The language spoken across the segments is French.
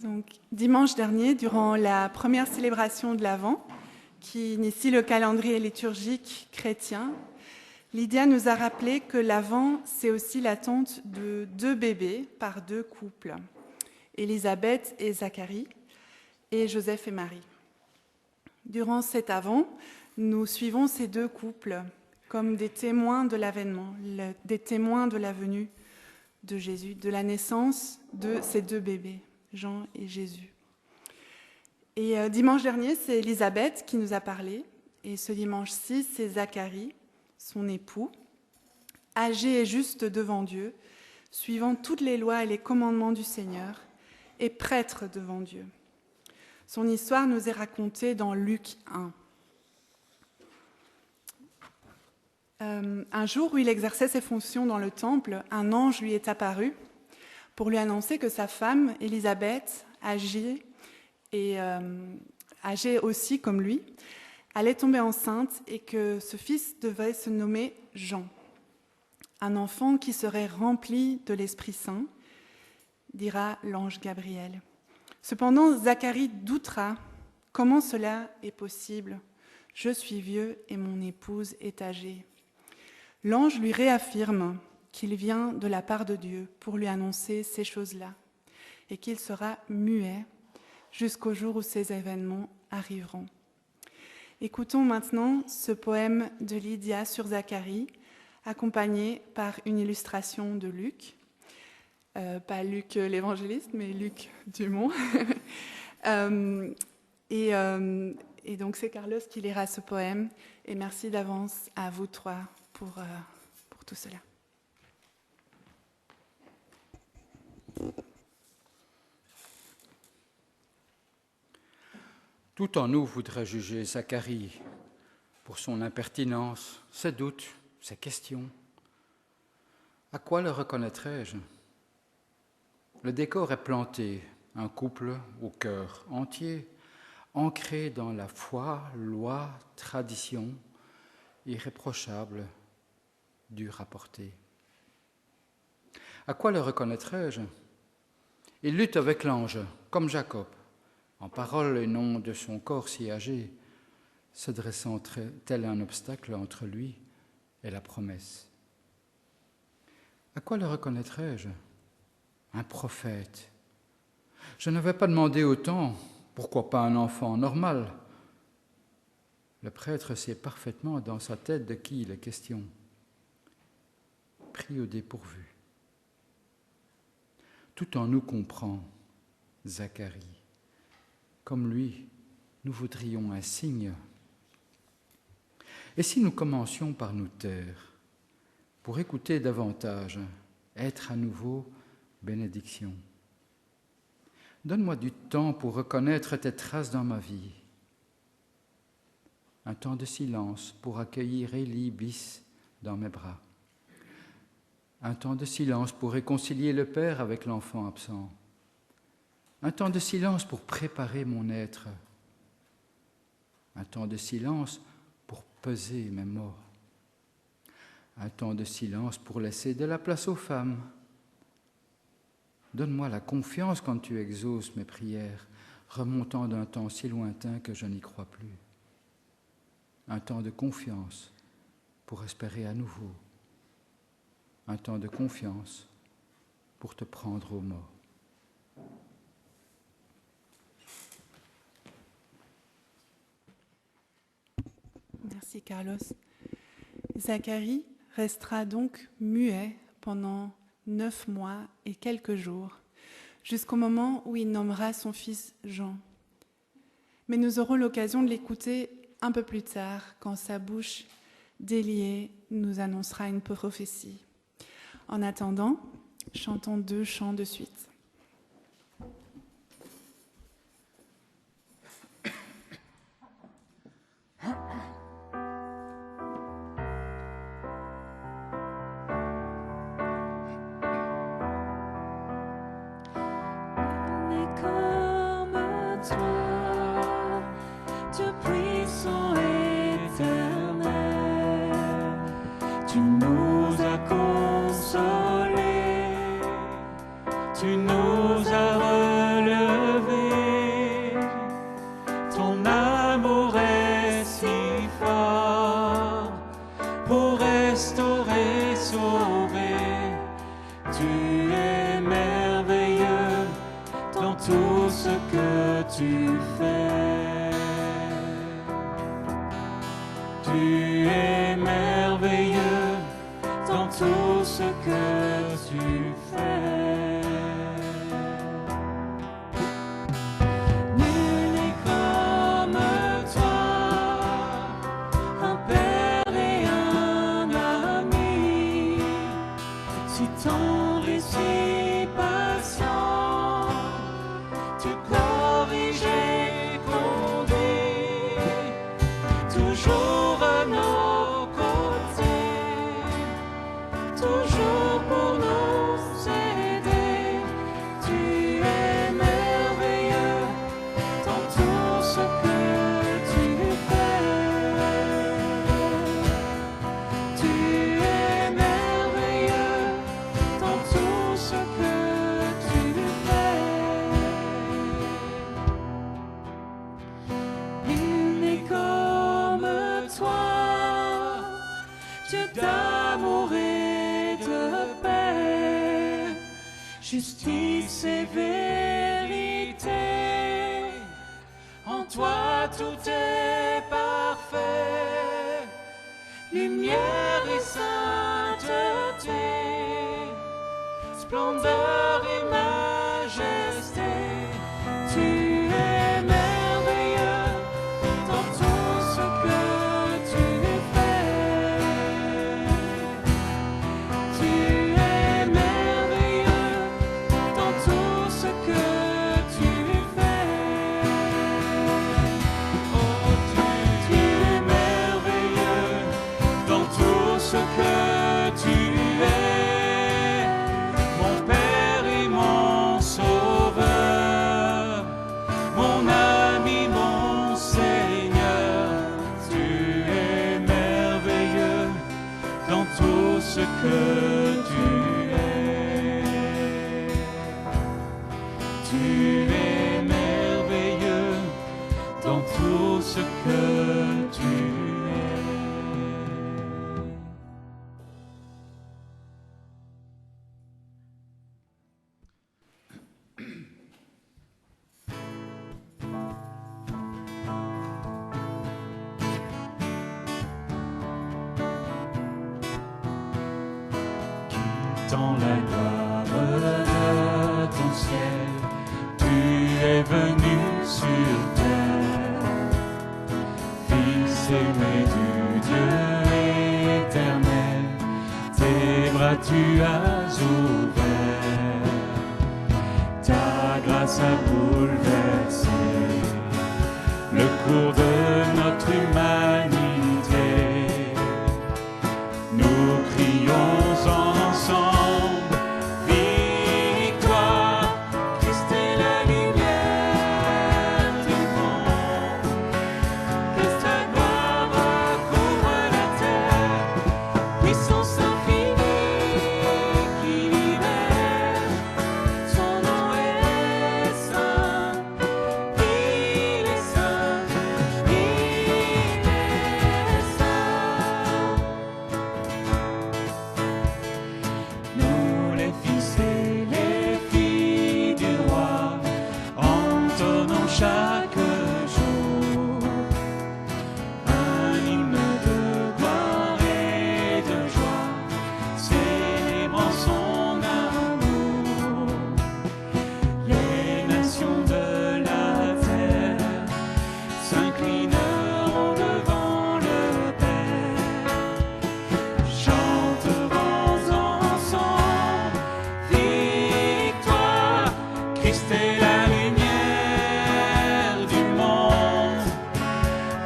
Donc, dimanche dernier, durant la première célébration de l'Avent, qui initie le calendrier liturgique chrétien, Lydia nous a rappelé que l'Avent, c'est aussi l'attente de 2 bébés par 2 couples, Élisabeth et Zacharie, et Joseph et Marie. Durant cet Avent, nous suivons ces 2 couples comme des témoins de l'avènement, des témoins de la venue de Jésus, de la naissance de ces 2 bébés, Jean et Jésus. Et dimanche dernier, c'est Élisabeth qui nous a parlé, et ce dimanche-ci, c'est Zacharie, son époux, âgé et juste devant Dieu, suivant toutes les lois et les commandements du Seigneur, et prêtre devant Dieu. Son histoire nous est racontée dans Luc 1. Un jour où il exerçait ses fonctions dans le temple, un ange lui est apparu pour lui annoncer que sa femme, Élisabeth, âgée aussi comme lui, allait tomber enceinte et que ce fils devait se nommer Jean, un enfant qui serait rempli de l'Esprit Saint, dira l'ange Gabriel. Cependant, Zacharie doutera. Comment cela est possible ? Je suis vieux et mon épouse est âgée. L'ange lui réaffirme qu'il vient de la part de Dieu pour lui annoncer ces choses-là et qu'il sera muet jusqu'au jour où ces événements arriveront. Écoutons maintenant ce poème de Lydia sur Zacharie, accompagné par une illustration de Luc. Pas Luc l'évangéliste, mais Luc Dumont. Et donc c'est Carlos qui lira ce poème. Et merci d'avance à vous 3 pour tout cela. Tout en nous voudrait juger Zacharie pour son impertinence, ses doutes, ses questions. À quoi le reconnaîtrais-je ? Le décor est planté, un couple au cœur entier, ancré dans la foi, loi, tradition, irréprochable, dur à porter. À quoi le reconnaîtrais-je ? Il lutte avec l'ange, comme Jacob, en parole et non de son corps si âgé, se dressant tel un obstacle entre lui et la promesse. À quoi le reconnaîtrais-je ? Un prophète. Je n'avais pas demandé autant, pourquoi pas un enfant normal ? Le prêtre sait parfaitement dans sa tête de qui il est question. Pris au dépourvu. Tout en nous comprend Zacharie. Comme lui, nous voudrions un signe. Et si nous commencions par nous taire, pour écouter davantage, être à nouveau bénédiction. Donne-moi du temps pour reconnaître tes traces dans ma vie. Un temps de silence pour accueillir Élie bis dans mes bras. Un temps de silence pour réconcilier le père avec l'enfant absent. Un temps de silence pour préparer mon être. Un temps de silence pour peser mes morts. Un temps de silence pour laisser de la place aux femmes. Donne-moi la confiance quand tu exauces mes prières, remontant d'un temps si lointain que je n'y crois plus. Un temps de confiance pour espérer à nouveau. Un temps de confiance pour te prendre au mot. Merci Carlos. Zacharie restera donc muet pendant 9 mois et quelques jours, jusqu'au moment où il nommera son fils Jean. Mais nous aurons l'occasion de l'écouter un peu plus tard, quand sa bouche déliée nous annoncera une prophétie. En attendant, chantons 2 chants de suite. Tu nous as consolés, tu tu es merveilleux dans tout ce que tu fais. Nul n'est comme toi, un père et un ami, si tendre et si patient, tu corriges et conduis toujours à nos côtés, toujours pour nous aider. Tu es merveilleux dans tout ce que tu fais. Tu es merveilleux dans tout ce que tu fais. Il n'est comme toi, Dieu d'amour et de paix, justice et vérité. En toi tout est parfait, lumière et sainteté, splendeur et majesté. Tu es merveilleux dans tout ce que tu fais. Tu es merveilleux dans tout ce que tu fais. Oh, tu es merveilleux dans tout ce que tu es. Mon Père et mon Sauveur, mon ami, mon Seigneur, tu es merveilleux dans tout ce que tu es. Tu es merveilleux dans tout ce que tu es. Dans la gloire de ton ciel, tu es venu sur terre. Fils aimé du Dieu éternel, tes bras tu as ouverts. Ta grâce a bouleversé le cours de notre humanité. Nous crions ensemble, victoire, Christ est la lumière du monde. Que sa gloire recouvre la terre, puissance infinie qui libère. Son nom est saint, il est saint, il est saint. Nous les fils et les filles du roi, entonnons chaque jour un hymne de gloire et de joie, célébrant son amour. Les nations de la terre s'inclineront devant le Père. Chanterons ensemble, victoire, Christ est la lumière du monde.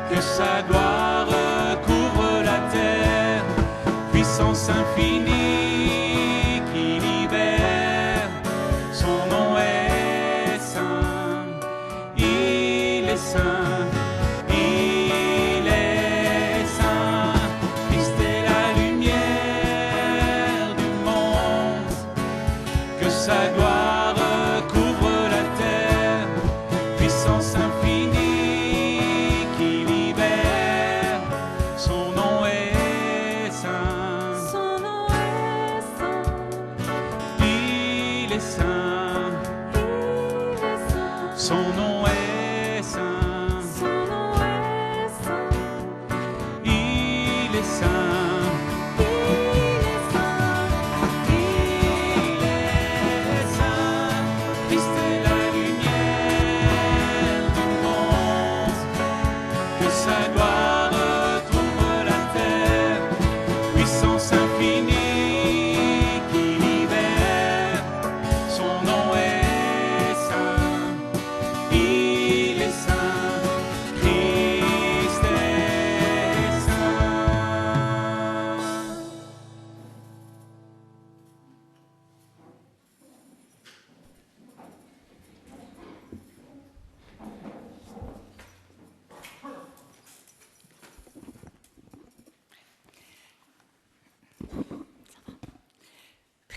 Que sa gloire couvre la terre, puissance infinie qui libère. Son nom est saint, il est saint, il est saint. Christ est la lumière du monde. Que sa gloire couvre la terre, puissance infinie qui libère. Son nom est saint. Son nom est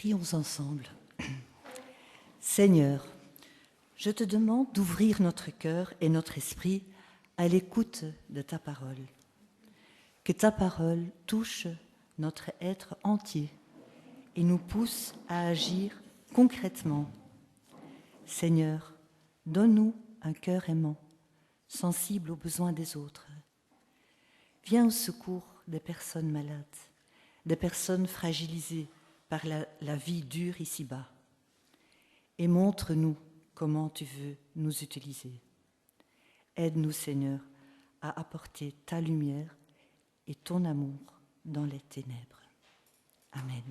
Prions ensemble. Seigneur, je te demande d'ouvrir notre cœur et notre esprit à l'écoute de ta parole. Que ta parole touche notre être entier et nous pousse à agir concrètement. Seigneur, donne-nous un cœur aimant, sensible aux besoins des autres. Viens au secours des personnes malades, des personnes fragilisées par la vie dure ici-bas. Et montre-nous comment tu veux nous utiliser. Aide-nous, Seigneur, à apporter ta lumière et ton amour dans les ténèbres. Amen.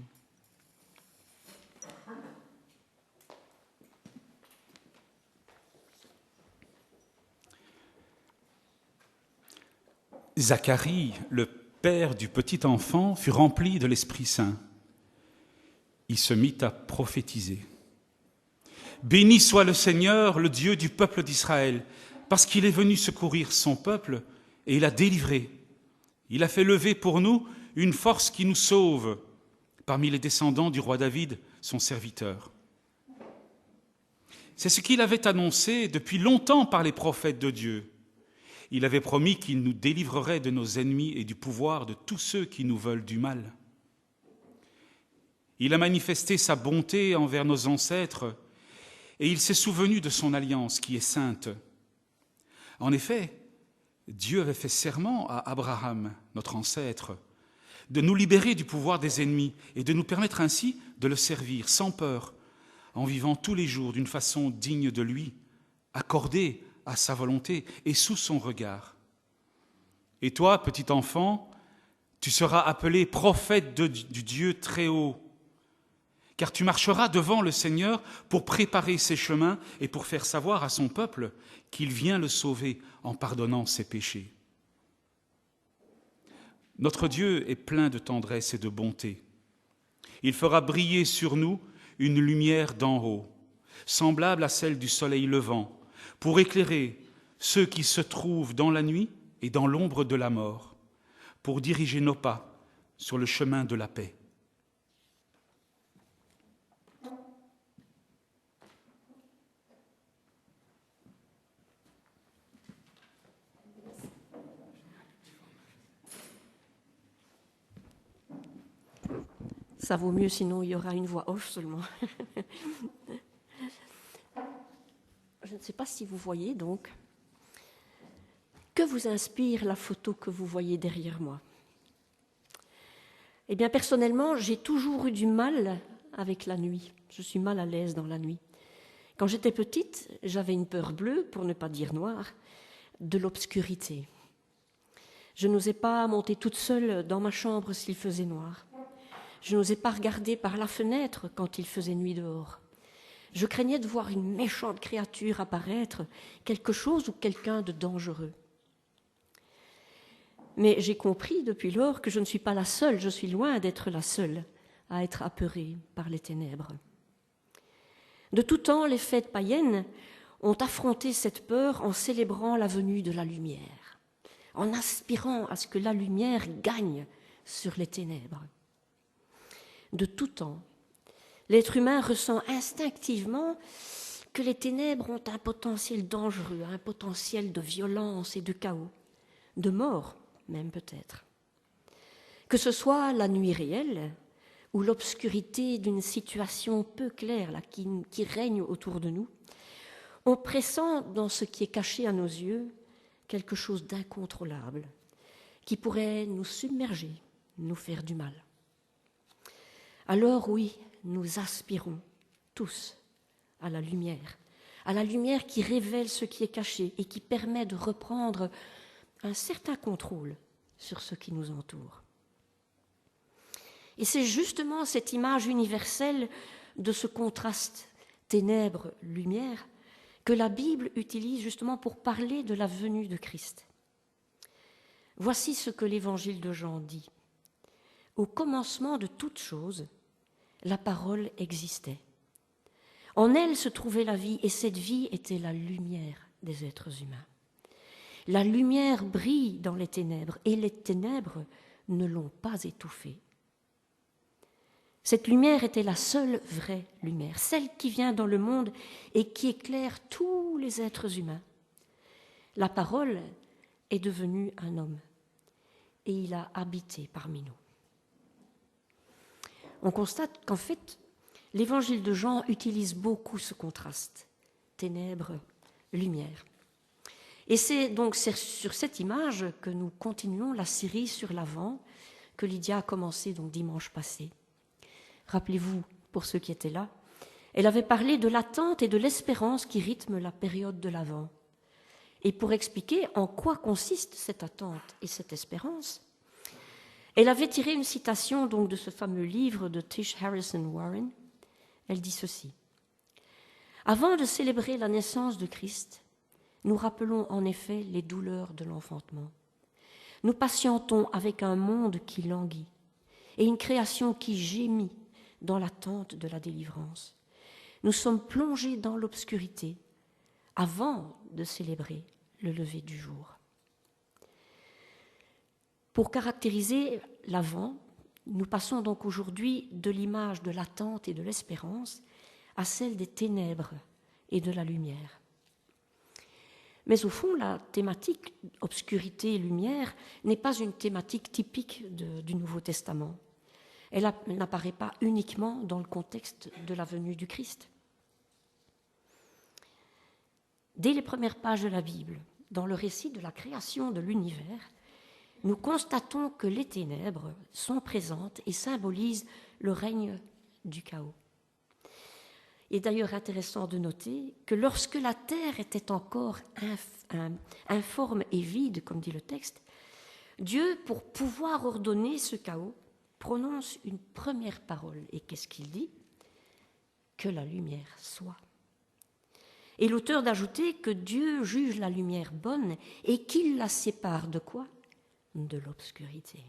Zacharie, le père du petit enfant, fut rempli de l'Esprit Saint. Il se mit à prophétiser. Béni soit le Seigneur, le Dieu du peuple d'Israël, parce qu'il est venu secourir son peuple et il a délivré. Il a fait lever pour nous une force qui nous sauve parmi les descendants du roi David, son serviteur. C'est ce qu'il avait annoncé depuis longtemps par les prophètes de Dieu. Il avait promis qu'il nous délivrerait de nos ennemis et du pouvoir de tous ceux qui nous veulent du mal. Il a manifesté sa bonté envers nos ancêtres et il s'est souvenu de son alliance qui est sainte. En effet, Dieu avait fait serment à Abraham, notre ancêtre, de nous libérer du pouvoir des ennemis et de nous permettre ainsi de le servir sans peur, en vivant tous les jours d'une façon digne de lui, accordée à sa volonté et sous son regard. Et toi, petit enfant, tu seras appelé prophète du Dieu très haut, car tu marcheras devant le Seigneur pour préparer ses chemins et pour faire savoir à son peuple qu'il vient le sauver en pardonnant ses péchés. Notre Dieu est plein de tendresse et de bonté. Il fera briller sur nous une lumière d'en haut, semblable à celle du soleil levant, pour éclairer ceux qui se trouvent dans la nuit et dans l'ombre de la mort, pour diriger nos pas sur le chemin de la paix. Ça vaut mieux, sinon il y aura une voix off seulement. Je ne sais pas si vous voyez donc. Que vous inspire la photo que vous voyez derrière moi? Eh bien, personnellement, j'ai toujours eu du mal avec la nuit. Je suis mal à l'aise dans la nuit. Quand j'étais petite, j'avais une peur bleue, pour ne pas dire noire, de l'obscurité. Je n'osais pas monter toute seule dans ma chambre s'il faisait noir. Je n'osais pas regarder par la fenêtre quand il faisait nuit dehors. Je craignais de voir une méchante créature apparaître, quelque chose ou quelqu'un de dangereux. Mais j'ai compris depuis lors que je ne suis pas la seule, je suis loin d'être la seule à être apeurée par les ténèbres. De tout temps, les fêtes païennes ont affronté cette peur en célébrant la venue de la lumière, en aspirant à ce que la lumière gagne sur les ténèbres. De tout temps, l'être humain ressent instinctivement que les ténèbres ont un potentiel dangereux, un potentiel de violence et de chaos, de mort même peut-être. Que ce soit la nuit réelle ou l'obscurité d'une situation peu claire là, qui règne autour de nous, on pressent dans ce qui est caché à nos yeux quelque chose d'incontrôlable qui pourrait nous submerger, nous faire du mal. Alors oui, nous aspirons tous à la lumière qui révèle ce qui est caché et qui permet de reprendre un certain contrôle sur ce qui nous entoure. Et c'est justement cette image universelle de ce contraste ténèbres-lumière que la Bible utilise justement pour parler de la venue de Christ. Voici ce que l'Évangile de Jean dit. Au commencement de toutes choses, la parole existait. En elle se trouvait la vie, et cette vie était la lumière des êtres humains. La lumière brille dans les ténèbres, et les ténèbres ne l'ont pas étouffée. Cette lumière était la seule vraie lumière, celle qui vient dans le monde et qui éclaire tous les êtres humains. La parole est devenue un homme et il a habité parmi nous. On constate qu'en fait, l'évangile de Jean utilise beaucoup ce contraste, ténèbres, lumière. Et c'est donc sur cette image que nous continuons la série sur l'Avent que Lydia a commencé donc dimanche passé. Rappelez-vous, pour ceux qui étaient là, elle avait parlé de l'attente et de l'espérance qui rythment la période de l'Avent. Et pour expliquer en quoi consiste cette attente et cette espérance, elle avait tiré une citation donc de ce fameux livre de Tish Harrison Warren. Elle dit ceci: « Avant de célébrer la naissance de Christ, nous rappelons en effet les douleurs de l'enfantement. Nous patientons avec un monde qui languit et une création qui gémit dans l'attente de la délivrance. Nous sommes plongés dans l'obscurité avant de célébrer le lever du jour. » Pour caractériser l'Avent, nous passons donc aujourd'hui de l'image de l'attente et de l'espérance à celle des ténèbres et de la lumière. Mais au fond, la thématique obscurité et lumière n'est pas une thématique typique du Nouveau Testament. Elle n'apparaît pas uniquement dans le contexte de la venue du Christ. Dès les premières pages de la Bible, dans le récit de la création de l'univers, nous constatons que les ténèbres sont présentes et symbolisent le règne du chaos. Il est d'ailleurs intéressant de noter que lorsque la terre était encore informe et vide, comme dit le texte, Dieu, pour pouvoir ordonner ce chaos, prononce une première parole. Et qu'est-ce qu'il dit ? Que la lumière soit. Et l'auteur d'ajouter que Dieu juge la lumière bonne et qu'il la sépare de quoi ? De l'obscurité,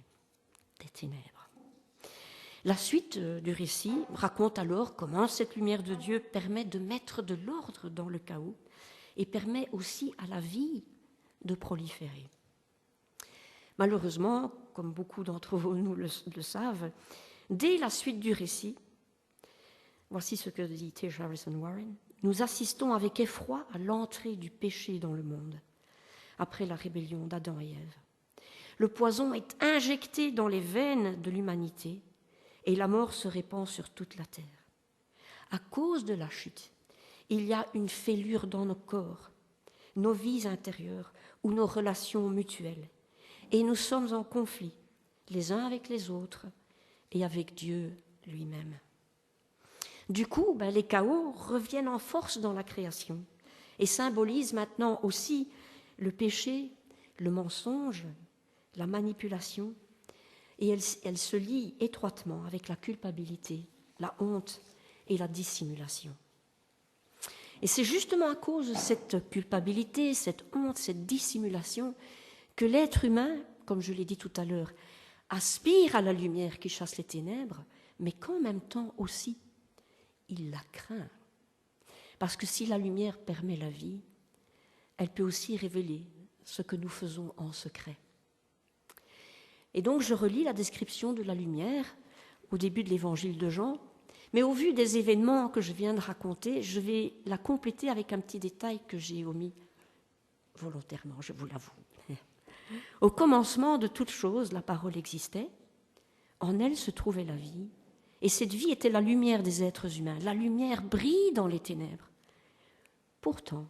des ténèbres. La suite du récit raconte alors comment cette lumière de Dieu permet de mettre de l'ordre dans le chaos et permet aussi à la vie de proliférer. Malheureusement, comme beaucoup d'entre vous le savent, dès la suite du récit, voici ce que dit Tish Harrison Warren, nous assistons avec effroi à l'entrée du péché dans le monde, après la rébellion d'Adam et Ève. Le poison est injecté dans les veines de l'humanité et la mort se répand sur toute la terre. À cause de la chute, il y a une fêlure dans nos corps, nos vies intérieures ou nos relations mutuelles. Et nous sommes en conflit, les uns avec les autres et avec Dieu lui-même. Du coup, les chaos reviennent en force dans la création et symbolisent maintenant aussi le péché, le mensonge, la manipulation, et elle se lie étroitement avec la culpabilité, la honte et la dissimulation. Et c'est justement à cause de cette culpabilité, cette honte, cette dissimulation, que l'être humain, comme je l'ai dit tout à l'heure, aspire à la lumière qui chasse les ténèbres, mais qu'en même temps aussi, il la craint. Parce que si la lumière permet la vie, elle peut aussi révéler ce que nous faisons en secret. Et donc je relis la description de la lumière au début de l'évangile de Jean, mais au vu des événements que je viens de raconter, je vais la compléter avec un petit détail que j'ai omis volontairement, je vous l'avoue. Au commencement de toute chose, la parole existait, en elle se trouvait la vie, et cette vie était la lumière des êtres humains. La lumière brille dans les ténèbres. Pourtant,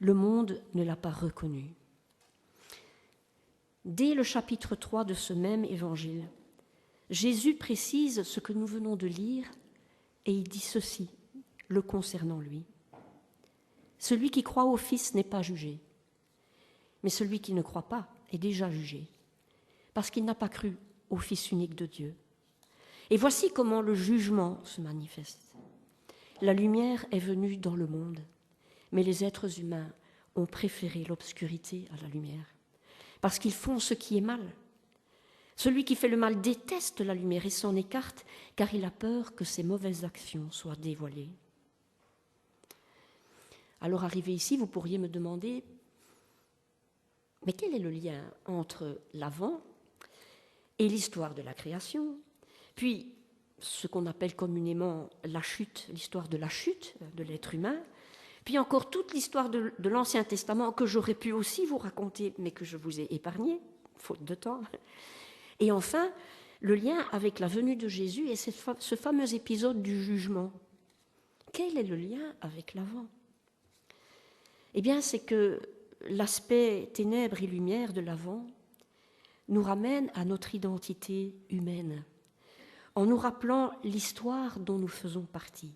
le monde ne l'a pas reconnue. Dès le chapitre 3 de ce même évangile, Jésus précise ce que nous venons de lire et il dit ceci, le concernant lui. Celui qui croit au Fils n'est pas jugé, mais celui qui ne croit pas est déjà jugé, parce qu'il n'a pas cru au Fils unique de Dieu. Et voici comment le jugement se manifeste. La lumière est venue dans le monde, mais les êtres humains ont préféré l'obscurité à la lumière, parce qu'ils font ce qui est mal. Celui qui fait le mal déteste la lumière et s'en écarte, car il a peur que ses mauvaises actions soient dévoilées. Alors, arrivé ici, vous pourriez me demander, mais quel est le lien entre l'Avent et l'histoire de la création ? Puis, ce qu'on appelle communément la chute, l'histoire de la chute de l'être humain, puis encore toute l'histoire de l'Ancien Testament que j'aurais pu aussi vous raconter, mais que je vous ai épargné, faute de temps. Et enfin, le lien avec la venue de Jésus et ce fameux épisode du jugement. Quel est le lien avec l'avant ? Eh bien, c'est que l'aspect ténèbres et lumière de l'avant nous ramène à notre identité humaine, en nous rappelant l'histoire dont nous faisons partie,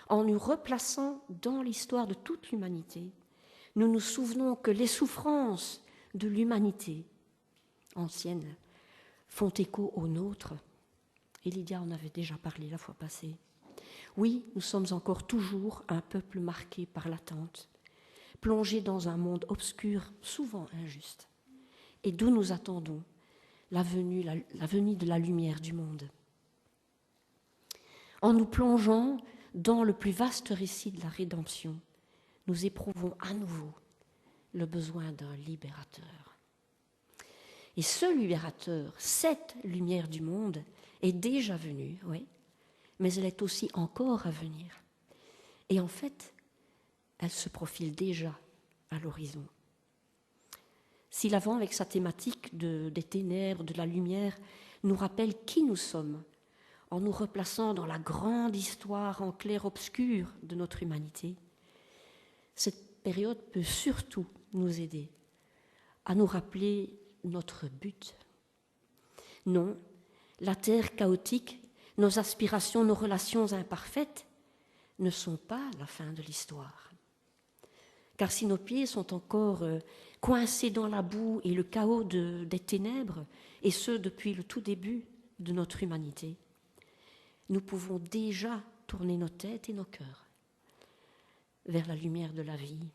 en nous replaçant dans l'histoire de toute l'humanité. Nous nous souvenons que les souffrances de l'humanité ancienne font écho aux nôtres. Et Lydia en avait déjà parlé la fois passée. Oui, nous sommes encore toujours un peuple marqué par l'attente, plongé dans un monde obscur, souvent injuste, et d'où nous attendons la venue de la lumière du monde. En nous plongeant dans le plus vaste récit de la rédemption, nous éprouvons à nouveau le besoin d'un libérateur. Et ce libérateur, cette lumière du monde, est déjà venue, oui, mais elle est aussi encore à venir. Et en fait, elle se profile déjà à l'horizon. Si l'Avent, avec sa thématique des ténèbres, de la lumière, nous rappelle qui nous sommes, en nous replaçant dans la grande histoire en clair-obscur de notre humanité, cette période peut surtout nous aider à nous rappeler notre but. Non, la terre chaotique, nos aspirations, nos relations imparfaites ne sont pas la fin de l'histoire. Car si nos pieds sont encore coincés dans la boue et le chaos des ténèbres, et ce depuis le tout début de notre humanité, nous pouvons déjà tourner nos têtes et nos cœurs vers la lumière de la vie,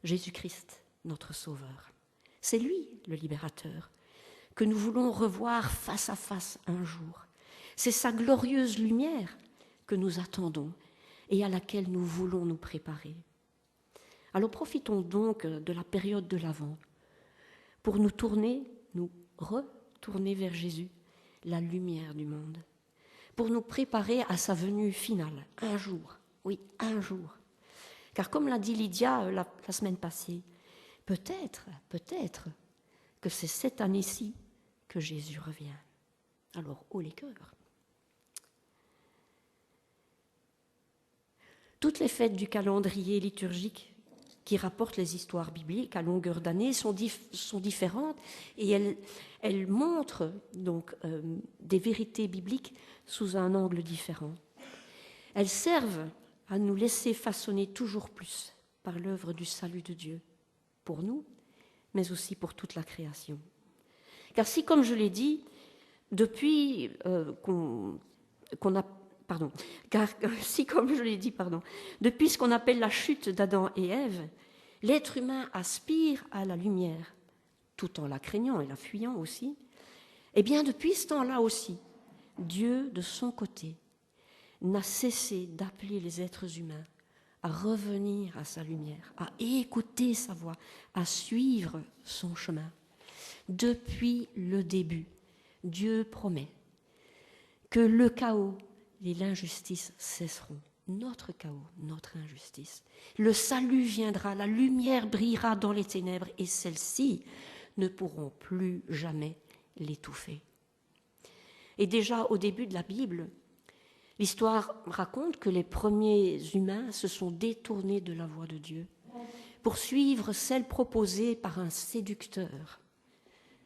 Jésus-Christ, notre Sauveur. C'est lui, le libérateur, que nous voulons revoir face à face un jour. C'est sa glorieuse lumière que nous attendons et à laquelle nous voulons nous préparer. Alors profitons donc de la période de l'Avent pour nous retourner vers Jésus, la lumière du monde, pour nous préparer à sa venue finale, un jour, oui, un jour. Car comme l'a dit Lydia la semaine passée, peut-être que c'est cette année-ci que Jésus revient. Alors, haut les cœurs. Toutes les fêtes du calendrier liturgique qui rapportent les histoires bibliques à longueur d'année sont différentes et elles montrent donc des vérités bibliques sous un angle différent. Elles servent à nous laisser façonner toujours plus par l'œuvre du salut de Dieu, pour nous, mais aussi pour toute la création. Car si, comme je l'ai dit, depuis depuis ce qu'on appelle la chute d'Adam et Ève, l'être humain aspire à la lumière, tout en la craignant et la fuyant aussi, eh bien depuis ce temps-là aussi, Dieu, de son côté, n'a cessé d'appeler les êtres humains à revenir à sa lumière, à écouter sa voix, à suivre son chemin. Depuis le début, Dieu promet que le chaos et l'injustice cesseront. Notre chaos, notre injustice. Le salut viendra, la lumière brillera dans les ténèbres et celles-ci ne pourront plus jamais l'étouffer. Et déjà au début de la Bible, l'histoire raconte que les premiers humains se sont détournés de la voie de Dieu pour suivre celle proposée par un séducteur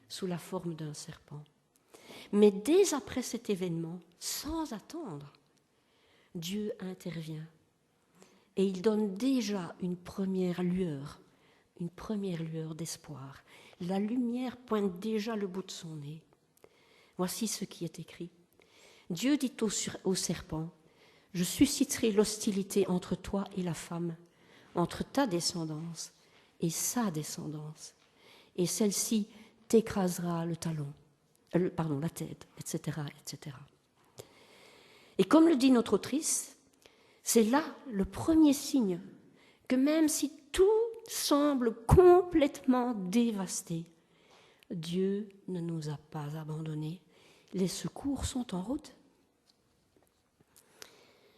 sous la forme d'un serpent. Mais dès après cet événement, sans attendre, Dieu intervient et il donne déjà une première lueur d'espoir. La lumière pointe déjà le bout de son nez. Voici ce qui est écrit. Dieu dit au serpent, « Je susciterai l'hostilité entre toi et la femme, entre ta descendance et sa descendance, et celle-ci t'écrasera la tête, etc., etc. » Et comme le dit notre autrice, c'est là le premier signe que même si tout semble complètement dévasté, Dieu ne nous a pas abandonnés. Les secours sont en route.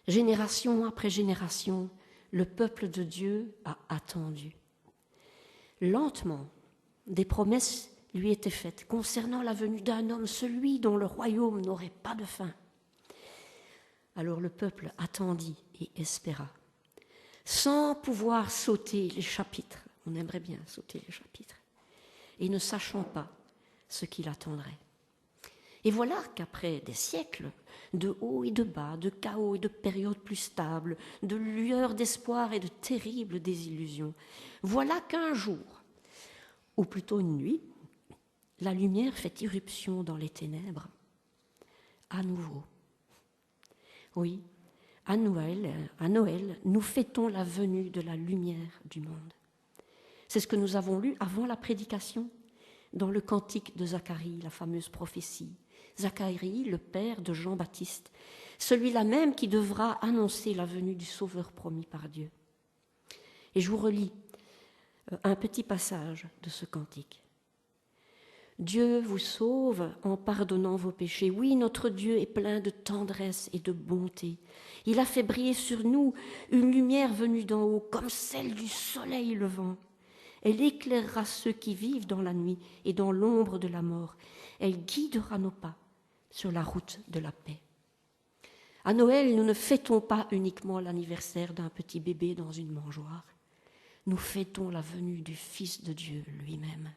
Génération après génération, le peuple de Dieu a attendu. Lentement, des promesses lui étaient faites concernant la venue d'un homme, celui dont le royaume n'aurait pas de fin. Alors le peuple attendit et espéra, sans pouvoir sauter les chapitres. On aimerait bien sauter les chapitres, et ne sachant pas ce qu'il attendrait. Et voilà qu'après des siècles de hauts et de bas, de chaos et de périodes plus stables, de lueurs d'espoir et de terribles désillusions, voilà qu'un jour, ou plutôt une nuit, la lumière fait irruption dans les ténèbres, à nouveau. Oui, à Noël, nous fêtons la venue de la lumière du monde. C'est ce que nous avons lu avant la prédication, dans le cantique de Zacharie, la fameuse prophétie. Zacharie, le père de Jean-Baptiste, celui-là même qui devra annoncer la venue du Sauveur promis par Dieu. Et je vous relis un petit passage de ce cantique. Dieu vous sauve en pardonnant vos péchés. Oui, notre Dieu est plein de tendresse et de bonté. Il a fait briller sur nous une lumière venue d'en haut, comme celle du soleil levant. Elle éclairera ceux qui vivent dans la nuit et dans l'ombre de la mort. Elle guidera nos pas sur la route de la paix. À Noël, nous ne fêtons pas uniquement l'anniversaire d'un petit bébé dans une mangeoire. Nous fêtons la venue du Fils de Dieu lui-même.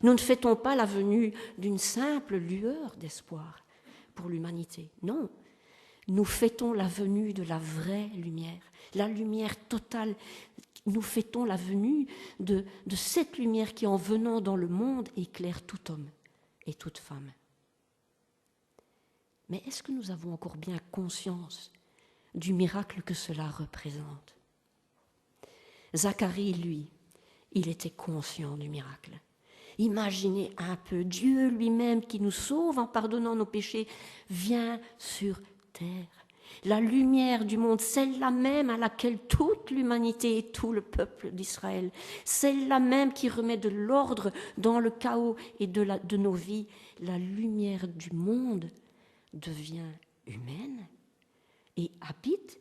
Nous ne fêtons pas la venue d'une simple lueur d'espoir pour l'humanité. Non, nous fêtons la venue de la vraie lumière, la lumière totale. Nous fêtons la venue de cette lumière qui, en venant dans le monde, éclaire tout homme et toute femme. Mais est-ce que nous avons encore bien conscience du miracle que cela représente ? Zacharie, lui, il était conscient du miracle. Imaginez un peu, Dieu lui-même qui nous sauve en pardonnant nos péchés, vient sur terre. La lumière du monde, celle-là même à laquelle toute l'humanité et tout le peuple d'Israël, celle-là même qui remet de l'ordre dans le chaos et de nos vies, la lumière du monde devient humaine et habite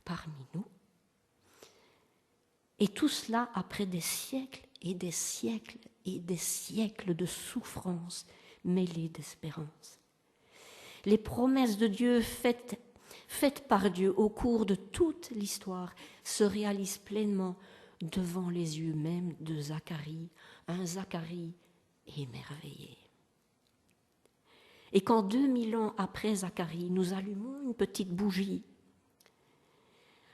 parmi nous. Et tout cela après des siècles et des siècles et des siècles de souffrance mêlées d'espérance. Les promesses de Dieu faites par Dieu au cours de toute l'histoire se réalisent pleinement devant les yeux même de Zacharie, un Zacharie émerveillé. Et quand 2000 ans après Zacharie, nous allumons une petite bougie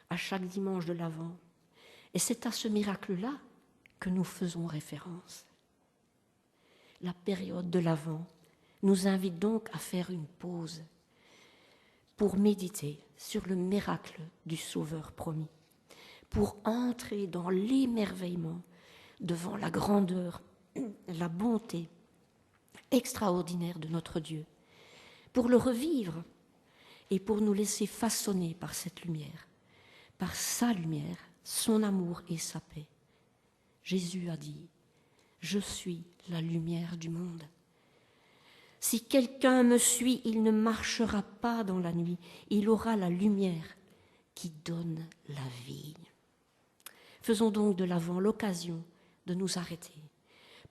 à chaque dimanche de l'Avent, et c'est à ce miracle-là que nous faisons référence. La période de l'Avent nous invite donc à faire une pause pour méditer sur le miracle du Sauveur promis, pour entrer dans l'émerveillement devant la grandeur, la bonté extraordinaire de notre Dieu, pour le revivre et pour nous laisser façonner par cette lumière, par sa lumière, son amour et sa paix. Jésus a dit « Je suis la lumière du monde. Si quelqu'un me suit, il ne marchera pas dans la nuit, il aura la lumière qui donne la vie. » Faisons donc de l'Avent l'occasion de nous arrêter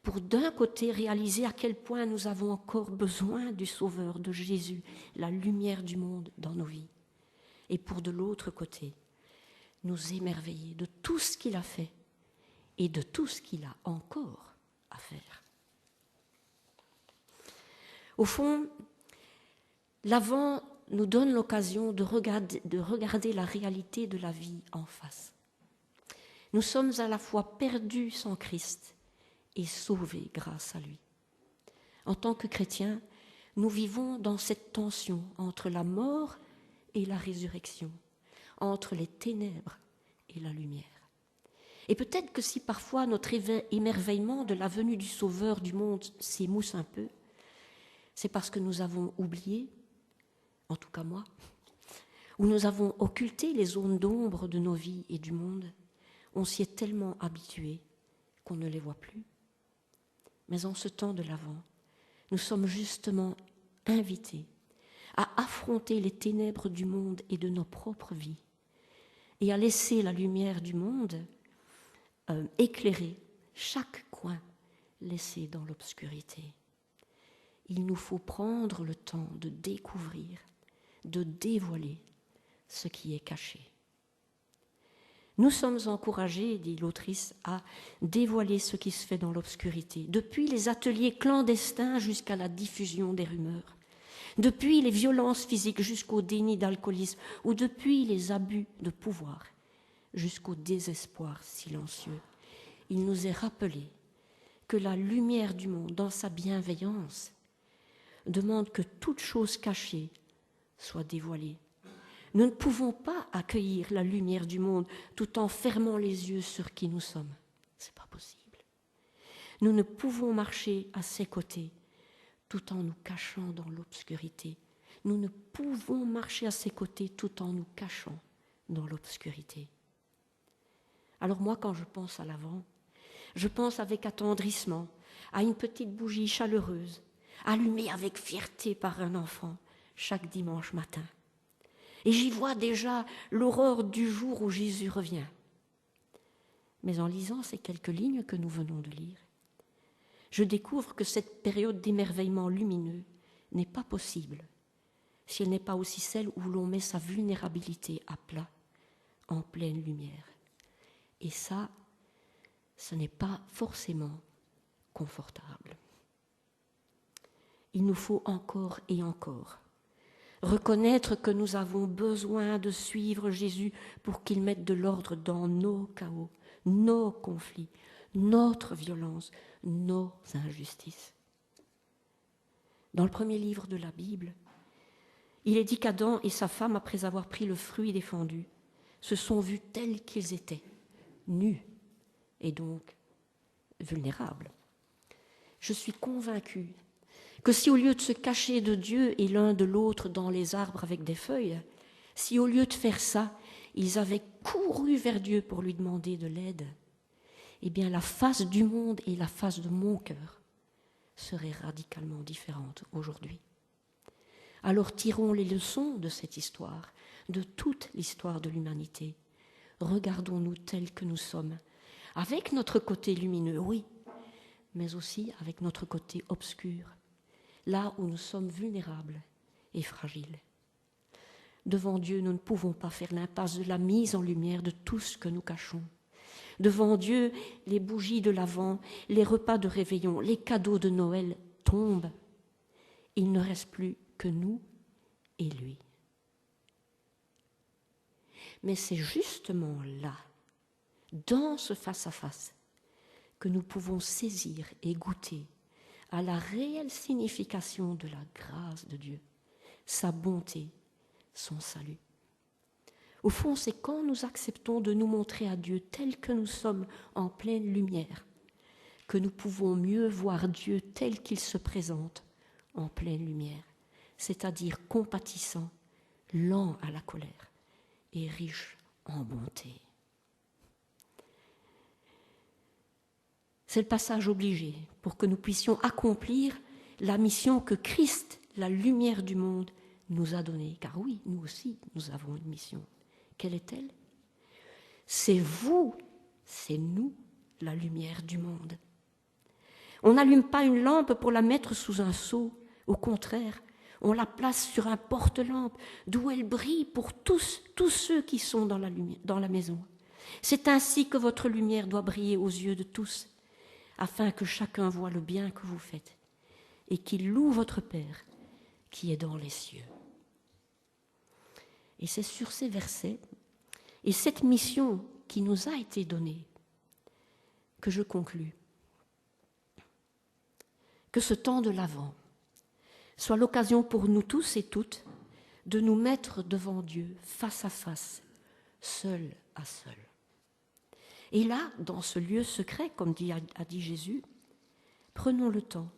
pour d'un côté réaliser à quel point nous avons encore besoin du Sauveur, de Jésus, la lumière du monde dans nos vies, et pour de l'autre côté nous émerveiller de tout ce qu'il a fait et de tout ce qu'il a encore à faire. Au fond, l'Avent nous donne l'occasion de regarder la réalité de la vie en face. Nous sommes à la fois perdus sans Christ et sauvés grâce à lui. En tant que chrétiens, nous vivons dans cette tension entre la mort et la résurrection, entre les ténèbres et la lumière. Et peut-être que si parfois notre émerveillement de la venue du Sauveur du monde s'émousse un peu, c'est parce que nous avons oublié, en tout cas moi, ou nous avons occulté les zones d'ombre de nos vies et du monde. On s'y est tellement habitué qu'on ne les voit plus. Mais en ce temps de l'Avent, nous sommes justement invités à affronter affronter les ténèbres du monde et de nos propres vies, et à laisser la lumière du monde éclairer chaque coin laissé dans l'obscurité. Il nous faut prendre le temps de découvrir, de dévoiler ce qui est caché. Nous sommes encouragés, dit l'autrice, à dévoiler ce qui se fait dans l'obscurité, depuis les ateliers clandestins jusqu'à la diffusion des rumeurs, depuis les violences physiques jusqu'au déni d'alcoolisme, ou depuis les abus de pouvoir jusqu'au désespoir silencieux. Il nous est rappelé que la lumière du monde, dans sa bienveillance, demande que toute chose cachée soit dévoilée. Nous ne pouvons pas accueillir la lumière du monde tout en fermant les yeux sur qui nous sommes. Ce n'est pas possible. Nous ne pouvons marcher à ses côtés tout en nous cachant dans l'obscurité. Nous ne pouvons marcher à ses côtés tout en nous cachant dans l'obscurité. Alors moi, quand je pense à l'Avent, je pense avec attendrissement à une petite bougie chaleureuse, allumée avec fierté par un enfant chaque dimanche matin. Et j'y vois déjà l'aurore du jour où Jésus revient. Mais en lisant ces quelques lignes que nous venons de lire, je découvre que cette période d'émerveillement lumineux n'est pas possible si elle n'est pas aussi celle où l'on met sa vulnérabilité à plat, en pleine lumière. Et ça, ce n'est pas forcément confortable. Il nous faut encore et encore reconnaître que nous avons besoin de suivre Jésus pour qu'il mette de l'ordre dans nos chaos, nos conflits, notre violence, nos injustices. Dans le premier livre de la Bible, il est dit qu'Adam et sa femme, après avoir pris le fruit défendu, se sont vus tels qu'ils étaient, nus et donc vulnérables. Je suis convaincue que si au lieu de se cacher de Dieu et l'un de l'autre dans les arbres avec des feuilles, si au lieu de faire ça, ils avaient couru vers Dieu pour lui demander de l'aide, eh bien la face du monde et la face de mon cœur seraient radicalement différentes aujourd'hui. Alors tirons les leçons de cette histoire, de toute l'histoire de l'humanité. Regardons-nous tels que nous sommes, avec notre côté lumineux, oui, mais aussi avec notre côté obscur, là où nous sommes vulnérables et fragiles. Devant Dieu, nous ne pouvons pas faire l'impasse de la mise en lumière de tout ce que nous cachons. Devant Dieu, les bougies de l'Avent, les repas de réveillon, les cadeaux de Noël tombent. Il ne reste plus que nous et lui. Mais c'est justement là, dans ce face-à-face, que nous pouvons saisir et goûter à la réelle signification de la grâce de Dieu, sa bonté, son salut. Au fond, c'est quand nous acceptons de nous montrer à Dieu tels que nous sommes en pleine lumière, que nous pouvons mieux voir Dieu tel qu'il se présente en pleine lumière, c'est-à-dire compatissant, lent à la colère et riche en bonté. C'est le passage obligé pour que nous puissions accomplir la mission que Christ, la lumière du monde, nous a donnée. Car oui, nous aussi, nous avons une mission. Quelle est-elle ? C'est vous, c'est nous, la lumière du monde. On n'allume pas une lampe pour la mettre sous un seau. Au contraire, on la place sur un porte-lampe d'où elle brille pour tous ceux qui sont dans la maison. C'est ainsi que votre lumière doit briller aux yeux de tous, afin que chacun voie le bien que vous faites et qu'il loue votre Père qui est dans les cieux. Et c'est sur ces versets et cette mission qui nous a été donnée que je conclus. Que ce temps de l'Avent soit l'occasion pour nous tous et toutes de nous mettre devant Dieu face à face, seul à seul. Et là, dans ce lieu secret, comme a dit Jésus, prenons le temps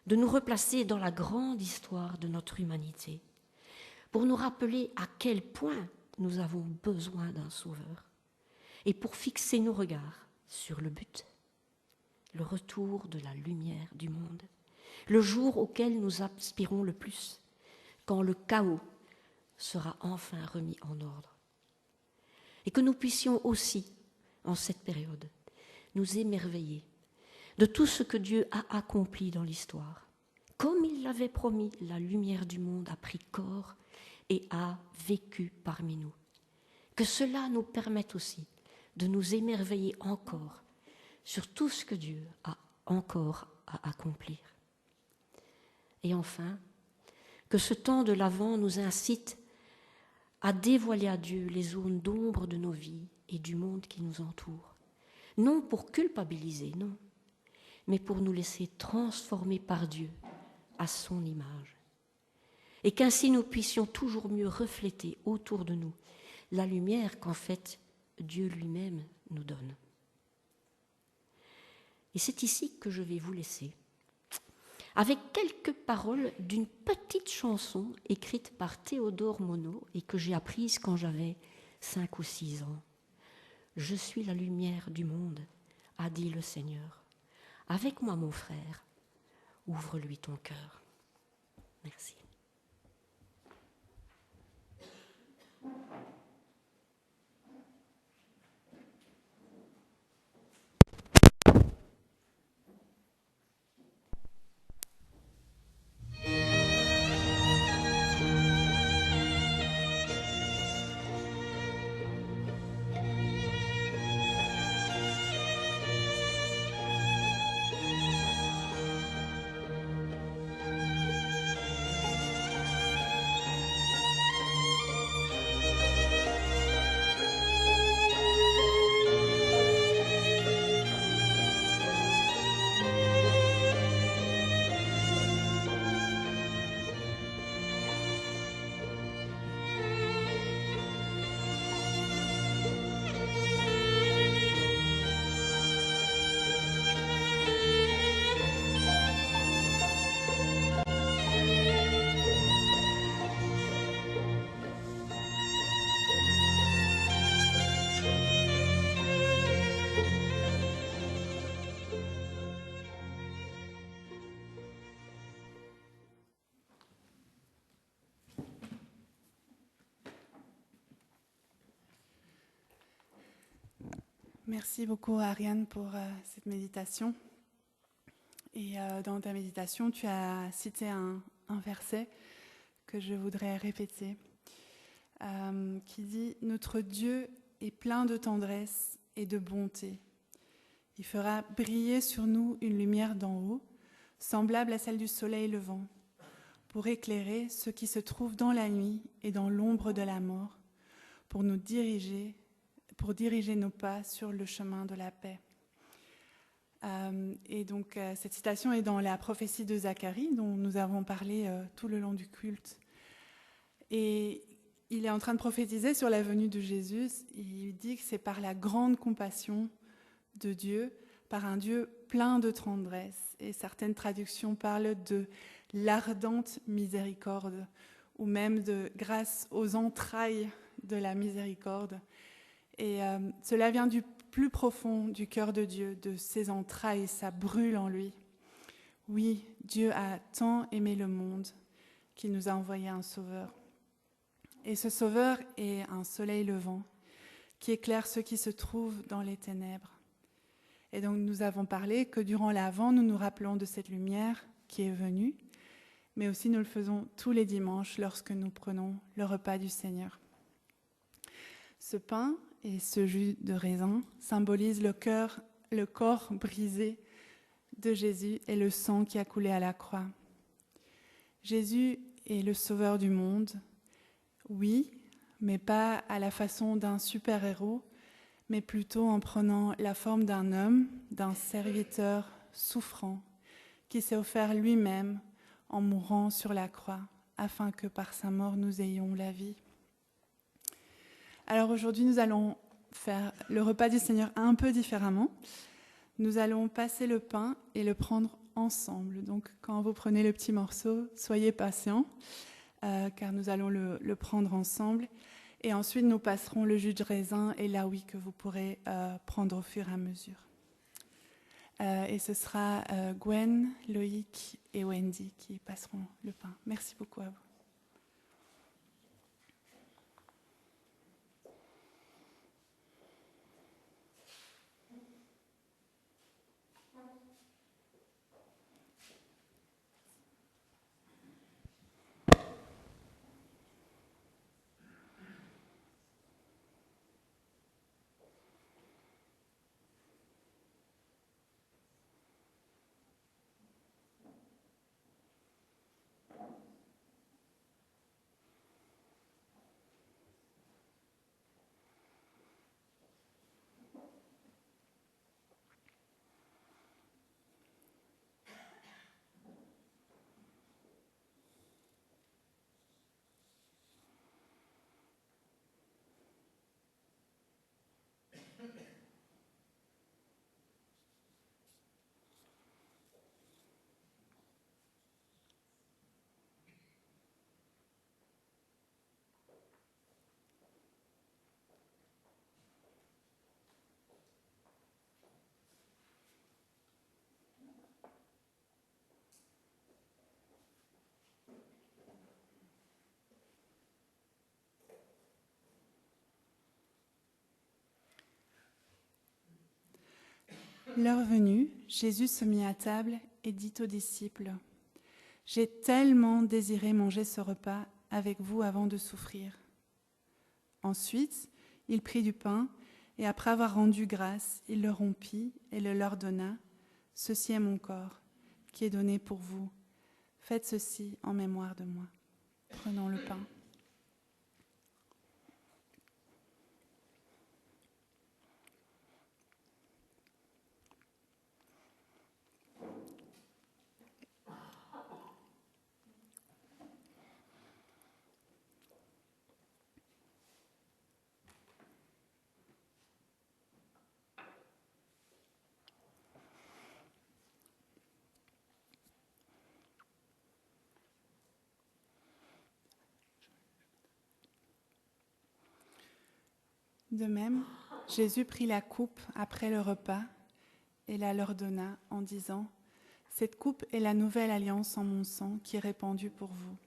de nous replacer dans la grande histoire de notre humanité pour nous rappeler à quel point nous avons besoin d'un sauveur et pour fixer nos regards sur le but, le retour de la lumière du monde, le jour auquel nous aspirons le plus, quand le chaos sera enfin remis en ordre. Et que nous puissions aussi, en cette période, nous émerveiller de tout ce que Dieu a accompli dans l'histoire. Comme il l'avait promis, la lumière du monde a pris corps et a vécu parmi nous. Que cela nous permette aussi de nous émerveiller encore sur tout ce que Dieu a encore à accomplir. Et enfin, que ce temps de l'Avent nous incite à dévoiler à Dieu les zones d'ombre de nos vies et du monde qui nous entoure. Non pour culpabiliser, non, mais pour nous laisser transformer par Dieu à son image. Et qu'ainsi nous puissions toujours mieux refléter autour de nous la lumière qu'en fait Dieu lui-même nous donne. Et c'est ici que je vais vous laisser, avec quelques paroles d'une petite chanson écrite par Théodore Monod et que j'ai apprise quand j'avais 5 ou 6 ans. « Je suis la lumière du monde, a dit le Seigneur. Avec moi, mon frère, ouvre-lui ton cœur. » Merci. Merci beaucoup Ariane pour cette méditation. Et dans ta méditation, tu as cité un verset que je voudrais répéter, qui dit « Notre Dieu est plein de tendresse et de bonté. Il fera briller sur nous une lumière d'en haut, semblable à celle du soleil levant, pour éclairer ceux qui se trouvent dans la nuit et dans l'ombre de la mort, pour diriger nos pas sur le chemin de la paix. » Et donc, cette citation est dans la prophétie de Zacharie, dont nous avons parlé tout le long du culte. Et il est en train de prophétiser sur la venue de Jésus. Il dit que c'est par la grande compassion de Dieu, par un Dieu plein de tendresse. Et certaines traductions parlent de l'ardente miséricorde, ou même de grâce aux entrailles de la miséricorde. Et cela vient du plus profond du cœur de Dieu, de ses entrailles, ça brûle en lui. Oui, Dieu a tant aimé le monde qu'il nous a envoyé un sauveur. Et ce sauveur est un soleil levant qui éclaire ceux qui se trouvent dans les ténèbres. Et donc nous avons parlé que durant l'Avent, nous nous rappelons de cette lumière qui est venue, mais aussi nous le faisons tous les dimanches lorsque nous prenons le repas du Seigneur. Ce pain et ce jus de raisin symbolisent le corps brisé de Jésus et le sang qui a coulé à la croix. Jésus est le sauveur du monde, oui, mais pas à la façon d'un super-héros, mais plutôt en prenant la forme d'un homme, d'un serviteur souffrant, qui s'est offert lui-même en mourant sur la croix, afin que par sa mort nous ayons la vie. Alors aujourd'hui, nous allons faire le repas du Seigneur un peu différemment. Nous allons passer le pain et le prendre ensemble. Donc quand vous prenez le petit morceau, soyez patients, car nous allons le prendre ensemble. Et ensuite, nous passerons le jus de raisin et là, oui, que vous pourrez prendre au fur et à mesure. Et ce sera Gwen, Loïc et Wendy qui passeront le pain. Merci beaucoup à vous. L'heure venue, Jésus se mit à table et dit aux disciples, « J'ai tellement désiré manger ce repas avec vous avant de souffrir. » Ensuite, il prit du pain et après avoir rendu grâce, il le rompit et le leur donna. « Ceci est mon corps, qui est donné pour vous. Faites ceci en mémoire de moi. » Prenons le pain. De même, Jésus prit la coupe après le repas et la leur donna en disant, « Cette coupe est la nouvelle alliance en mon sang qui est répandue pour vous.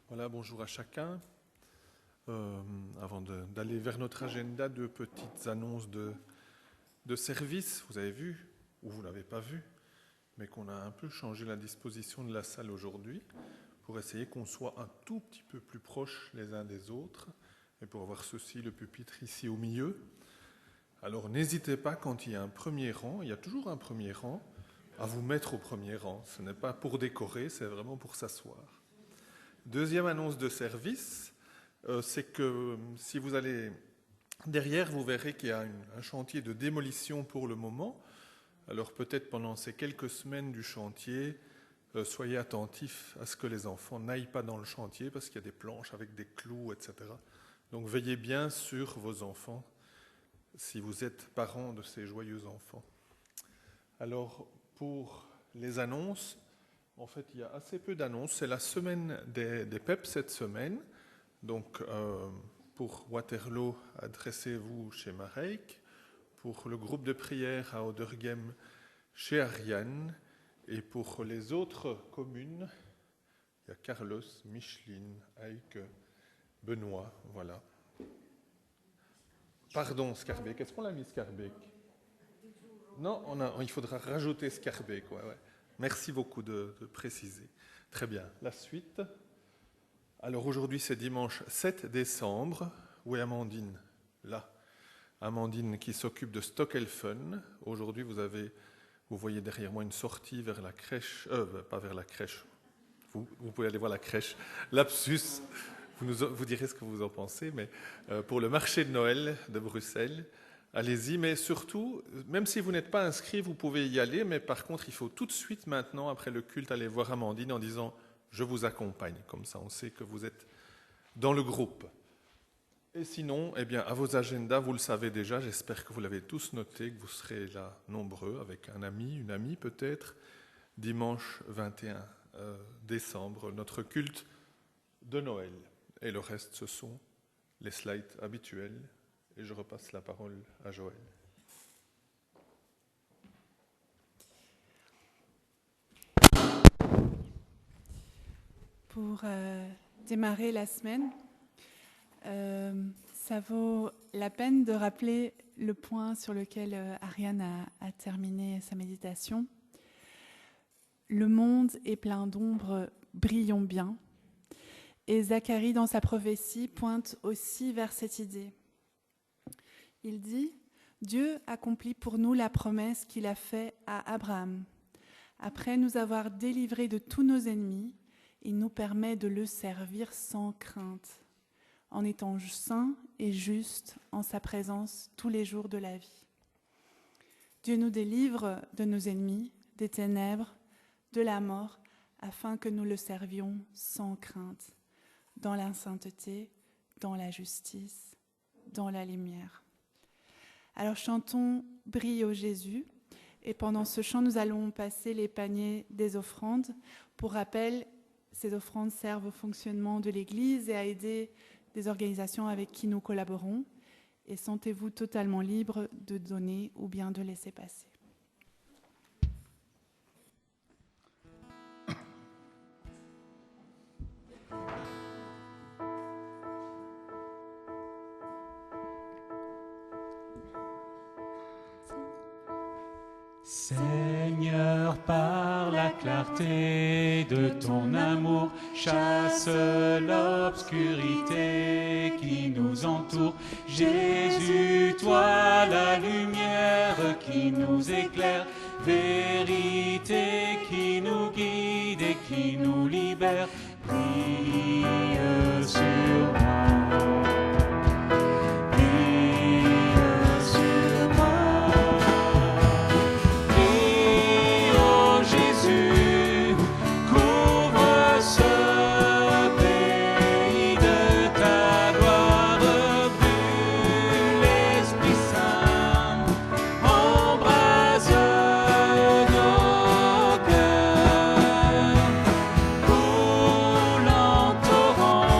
Voilà, bonjour à chacun. Avant d'aller vers notre agenda, deux petites annonces de service. Vous avez vu, ou vous ne l'avez pas vu, mais qu'on a un peu changé la disposition de la salle aujourd'hui pour essayer qu'on soit un tout petit peu plus proches les uns des autres et pour avoir ceci, le pupitre ici au milieu. Alors n'hésitez pas, quand il y a un premier rang, il y a toujours un premier rang, à vous mettre au premier rang. Ce n'est pas pour décorer, c'est vraiment pour s'asseoir. Deuxième annonce de service, c'est que si vous allez derrière, vous verrez qu'il y a un chantier de démolition pour le moment. Alors peut-être pendant ces quelques semaines du chantier, soyez attentifs à ce que les enfants n'aillent pas dans le chantier parce qu'il y a des planches avec des clous, etc. Donc veillez bien sur vos enfants si vous êtes parents de ces joyeux enfants. Alors pour les annonces, en fait, il y a assez peu d'annonces. C'est la semaine des PEP cette semaine. Donc, pour Waterloo, adressez-vous chez Marek. Pour le groupe de prière à Oderghem, chez Ariane. Et pour les autres communes, il y a Carlos, Micheline, Heike, Benoît. Voilà. Pardon, Scarbeck. Est-ce qu'on l'a mis, Scarbeck? Non, il faudra rajouter Scarbeck. Ouais. Merci beaucoup de préciser. Très bien. La suite. Alors aujourd'hui, c'est dimanche 7 décembre. Où est Amandine? Là. Amandine qui s'occupe de Stockelfen. Aujourd'hui, vous voyez derrière moi une sortie vers la crèche, pas vers la crèche, vous pouvez aller voir la crèche, lapsus, vous direz ce que vous en pensez, mais pour le marché de Noël de Bruxelles, allez-y, mais surtout, même si vous n'êtes pas inscrit, vous pouvez y aller, mais par contre, il faut tout de suite maintenant, après le culte, aller voir Amandine en disant « je vous accompagne », comme ça on sait que vous êtes dans le groupe. Et sinon, eh bien, à vos agendas, vous le savez déjà, j'espère que vous l'avez tous noté, que vous serez là nombreux, avec un ami, une amie peut-être, dimanche 21 décembre, notre culte de Noël. Et le reste, ce sont les slides habituels. Et je repasse la parole à Joël. Pour démarrer la semaine, ça vaut la peine de rappeler le point sur lequel Ariane a terminé sa méditation. Le monde est plein d'ombres, brillons bien. Et Zacharie, dans sa prophétie, pointe aussi vers cette idée. Il dit « Dieu accomplit pour nous la promesse qu'il a faite à Abraham. Après nous avoir délivrés de tous nos ennemis, il nous permet de le servir sans crainte, en étant saint et juste en sa présence tous les jours de la vie. Dieu nous délivre de nos ennemis, des ténèbres, de la mort, afin que nous le servions sans crainte, dans la sainteté, dans la justice, dans la lumière. » Alors chantons « Brille ô Jésus » et pendant ce chant, nous allons passer les paniers des offrandes. Pour rappel, ces offrandes servent au fonctionnement de l'Église et à aider des organisations avec qui nous collaborons. Et sentez-vous totalement libre de donner ou bien de laisser passer. Seigneur, par la clarté de ton amour, chasse l'obscurité qui nous entoure. Jésus, toi la lumière qui nous éclaire, vérité qui nous guide et qui nous libère, brille sur moi. Torrent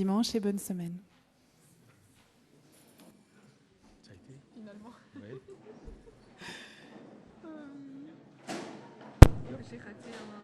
dimanche et bonne semaine. Ça a été ? Finalement. Oui.